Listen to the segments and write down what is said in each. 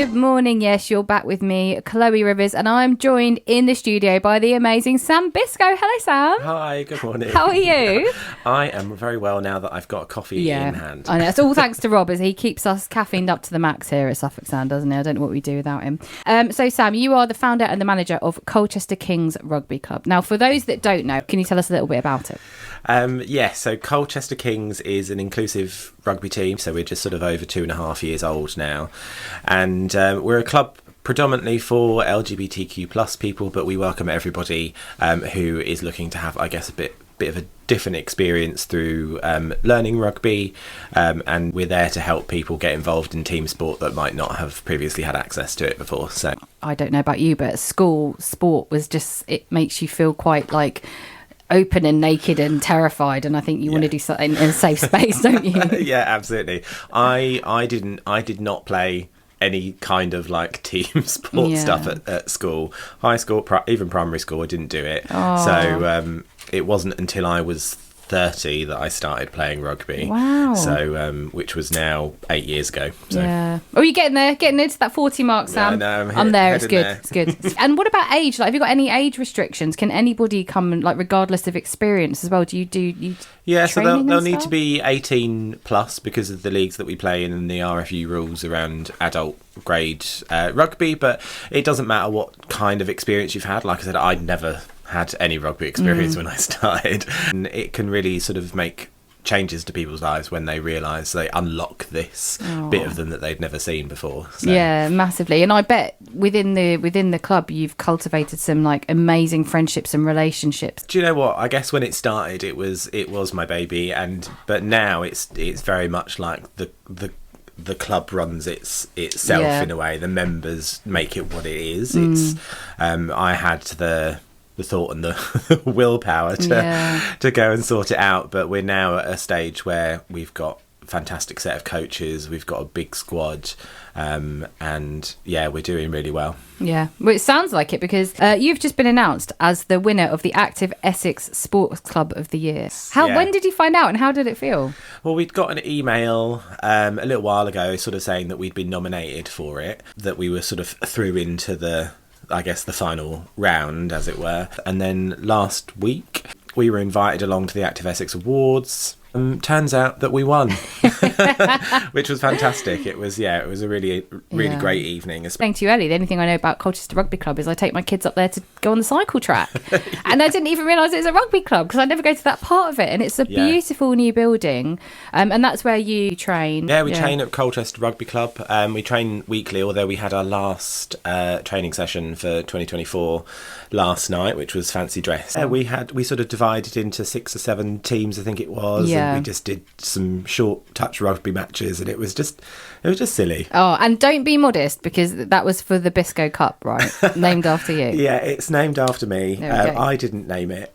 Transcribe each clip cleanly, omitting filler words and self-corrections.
Good morning, yes, you're back with me, Chloe Rivers, and I'm joined in the studio by the amazing Sam Biscoe. Hello, Sam. Hi, good morning. How are you? I am very well now that I've got a coffee in hand. I know, it's all thanks to Rob, as he keeps us caffeined up to the max here at Suffolk Sound, doesn't he? I don't know what we do without him. So, Sam, you are the founder and the manager of Colchester Kings Rugby Club. Now, for those that don't know, can you tell us a little bit about it? So Colchester Kings is an inclusive rugby team, so we're just sort of over 2.5 years old now. And we're a club predominantly for LGBTQ plus people, but we welcome everybody who is looking to have, I guess, a bit of a different experience through learning rugby, and we're there to help people get involved in team sport that might not have previously had access to it before. So I don't know about you, but school sport was just, it makes you feel quite like open and naked and terrified, and I think you want to do something in a safe space, don't you? Yeah, absolutely. I did not play any kind of like team sport stuff at school, high school, even primary school. I didn't do it. So it wasn't until I was 30 that I started playing rugby. Wow. So which was now 8 years ago. So. Yeah. Oh, you're getting into that 40 mark, Sam. Yeah, no, I'm there. It's good. there. It's good. And what about age? Like, have you got any age restrictions? Can anybody come, like, regardless of experience as well? Do you Yeah, so they'll need stuff? to be 18 plus because of the leagues that we play in and the RFU rules around adult grade rugby. But it doesn't matter what kind of experience you've had. Like I said, I'd never had any rugby experience when I started, and it can really sort of make changes to people's lives when they realise they unlock this bit of them that they'd never seen before. So. Yeah, massively. And I bet within the club you've cultivated some like amazing friendships and relationships. Do you know what? I guess when it started, it was my baby, but now it's very much like the club runs itself in a way. The members make it what it is. It's I had the thought and the willpower to go and sort it out, but we're now at a stage where we've got a fantastic set of coaches, we've got a big squad, and we're doing really well. Yeah, well, it sounds like it, because you've just been announced as the winner of the Active Essex Sports Club of the Year. When did you find out, and how did it feel? Well, we'd got an email a little while ago sort of saying that we'd been nominated for it, that we were sort of through into the final round, as it were. And then last week, we were invited along to the Active Essex Awards. Turns out that we won, which was fantastic. It was a really great evening. Saying to you earlier, the only thing I know about Colchester Rugby Club is I take my kids up there to go on the cycle track. And I didn't even realise it was a rugby club because I never go to that part of it. And it's a beautiful new building. And that's where you train. Yeah, we train at Colchester Rugby Club. We train weekly, although we had our last training session for 2024 last night, which was fancy dress. We sort of divided into 6 or 7 teams, I think it was. Yeah. And we just did some short touch rugby matches, and it was just silly. Oh, and don't be modest, because that was for the Biscoe Cup, right? Named after you. Yeah, it's named after me. I didn't name it.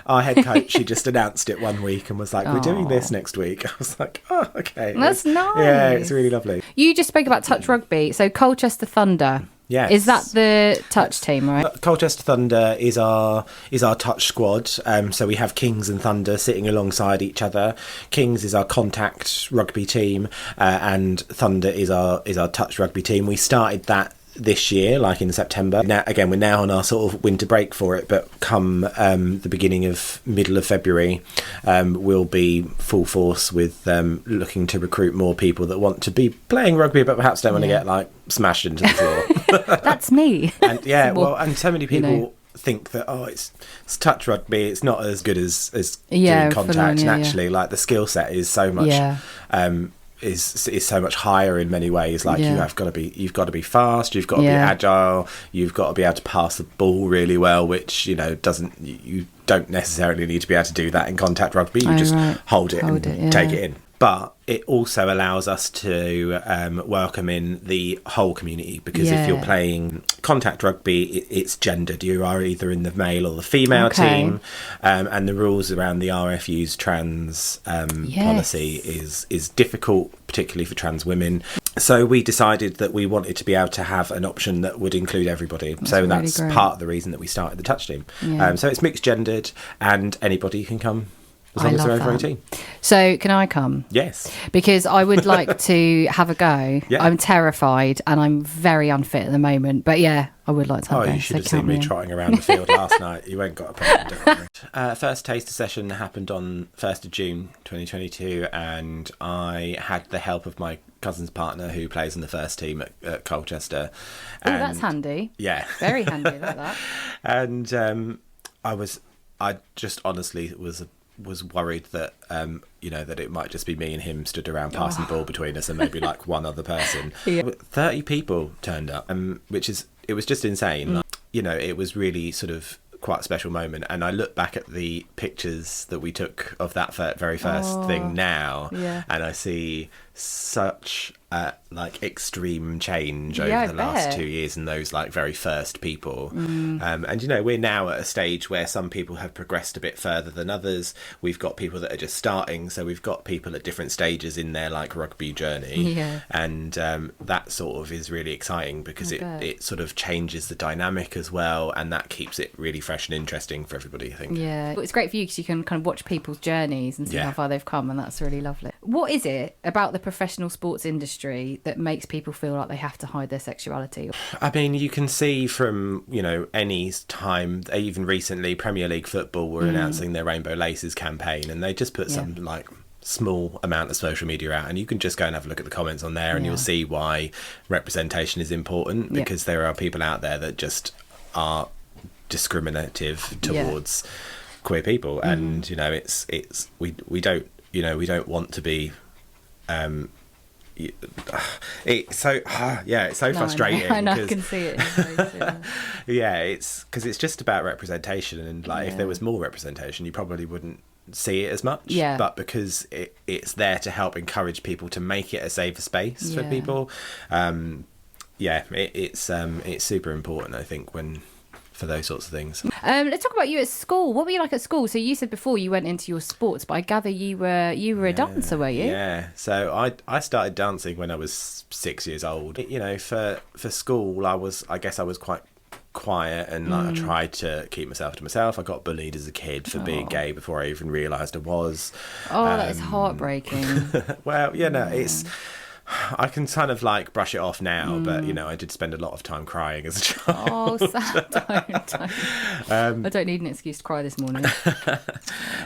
Our head coach, she just announced it one week and was like, we're doing this next week. I was like, oh, okay. That's nice. Yeah, it's really lovely. You just spoke about touch rugby, so Colchester Thunder. Yes. Is that the touch team, right? Colchester Thunder is our touch squad. So we have Kings and Thunder sitting alongside each other. Kings is our contact rugby team, and Thunder is our touch rugby team. We started that this year, like in September. Now, again, we're now on our sort of winter break for it, but come the middle of February, we'll be full force with looking to recruit more people that want to be playing rugby, but perhaps don't want to get like smashed into the floor. That's me. And and so many people think that it's touch rugby, it's not as good as doing contact, and actually like the skill set is so much is so much higher in many ways. Like you've got to be fast, you've got to be agile, you've got to be able to pass the ball really well, which you don't necessarily need to be able to do that in contact rugby. You just hold it and take it in. But it also allows us to welcome in the whole community, because if you're playing contact rugby, it's gendered. You are either in the male or the female team, and the rules around the RFU's trans policy is difficult, particularly for trans women. So we decided that we wanted to be able to have an option that would include everybody. That's part of the reason that we started the touch team. So it's mixed gendered, and anybody can come as long as they're over 18. So can I come? Yes. Because I would like to have a go. Yeah. I'm terrified and I'm very unfit at the moment. But yeah, I would like to have a go. You should have seen me trotting around the field last night. You ain't got a problem, don't worry. First taster session happened on 1st of June 2022, and I had the help of my cousin's partner who plays in the first team at Colchester. Oh, that's handy. Yeah. Very handy, like that. And I just honestly was worried that that it might just be me and him stood around passing the ball between us and maybe like one other person. Yeah. 30 people turned up, it was just insane. Like, it was really sort of quite a special moment, and I look back at the pictures that we took of that very first thing now, and I see such extreme change over the last 2 years in those very first people. And we're now at a stage where some people have progressed a bit further than others. We've got people that are just starting, so we've got people at different stages in their rugby journey, and that sort of is really exciting because it sort of changes the dynamic as well, and that keeps it really fresh and interesting for everybody, I think. It's great for you because you can kind of watch people's journeys and see how far they've come, and that's really lovely. What is it about the professional sports industry that makes people feel like they have to hide their sexuality? I mean, you can see from, any time, even recently, Premier League football were announcing their Rainbow Laces campaign, and they just put some small amount of social media out, and you can just go and have a look at the comments on there, and you'll see why representation is important, because there are people out there that just are discriminative towards queer people, and we don't want to be it's so frustrating. I know, I can see it. It's because it's just about representation, and if there was more representation, you probably wouldn't see it as much, but because it's there to help encourage people to make it a safer space for people, it's super important, I think, for those sorts of things. Let's talk about you at school. What were you like at school? So you said before you went into your sports, but I gather you were a dancer, were you? Yeah. So I started dancing when I was 6 years old. For school, I guess I was quite quiet, and I tried to keep myself to myself. I got bullied as a kid for being gay before I even realised I was. That is heartbreaking. Well, it's. I can kind of brush it off now, but I did spend a lot of time crying as a child. Oh, sad. Don't. I don't need an excuse to cry this morning.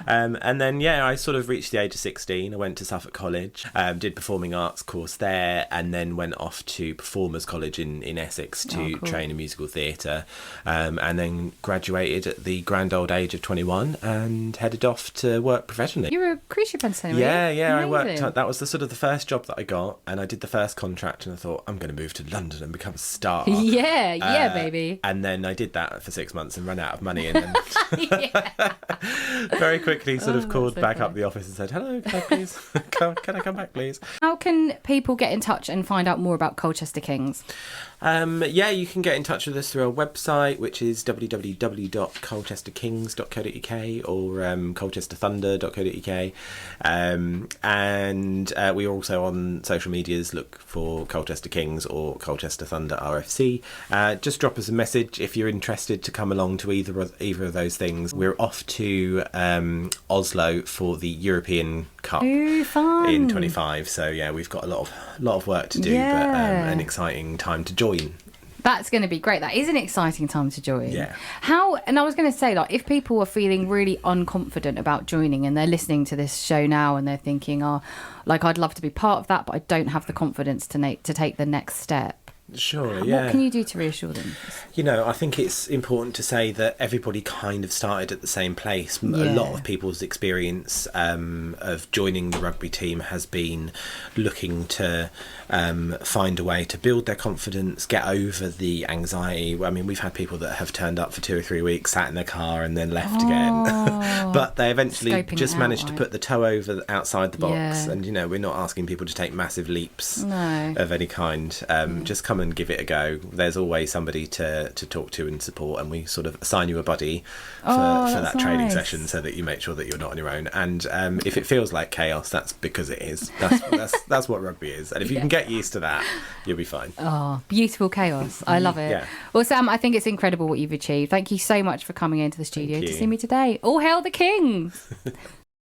And then I sort of reached the age of 16. I went to Suffolk College, did performing arts course there, and then went off to Performers College in Essex to train in musical theatre, and then graduated at the grand old age of 21 and headed off to work professionally. You were a cruise ship entertainer, Yeah. I worked. That was the first job that I got. And I did the first contract, and I thought, I'm going to move to London and become a star. Baby. And then I did that for 6 months and ran out of money, and then very quickly called back up the office and said, hello, can I please can I come back, please? How can people get in touch and find out more about Colchester Kings? You can get in touch with us through our website, which is www.colchesterkings.co.uk or colchesterthunder.co.uk, and we're also on social medias. Look for Colchester Kings or Colchester Thunder RFC. Just drop us a message if you're interested to come along to either of those things. We're off to Oslo for the European Cup in 25. So we've got a lot of work to do, but an exciting time to join. That's going to be great. That is an exciting time to join. Yeah. And I was going to say, if people are feeling really unconfident about joining and they're listening to this show now and they're thinking, I'd love to be part of that, but I don't have the confidence to take the next step. Sure, yeah. What can you do to reassure them? I think it's important to say that everybody kind of started at the same place. A lot of people's experience of joining the rugby team has been looking to find a way to build their confidence, get over the anxiety. I mean, we've had people that have turned up for 2 or 3 weeks, sat in their car and then left again. But they eventually just managed to put the toe over outside the box. And, we're not asking people to take massive leaps of any kind. Just come and give it a go. There's always somebody to talk to and support, and we sort of assign you a buddy for that training session so that you make sure that you're not on your own. And if it feels like chaos, that's because it is. That's what rugby is. And if you can get used to that, you'll be fine. Oh, beautiful chaos. I love it. Yeah. Well, Sam, I think it's incredible what you've achieved. Thank you so much for coming into the studio to see me today. All hail the Kings!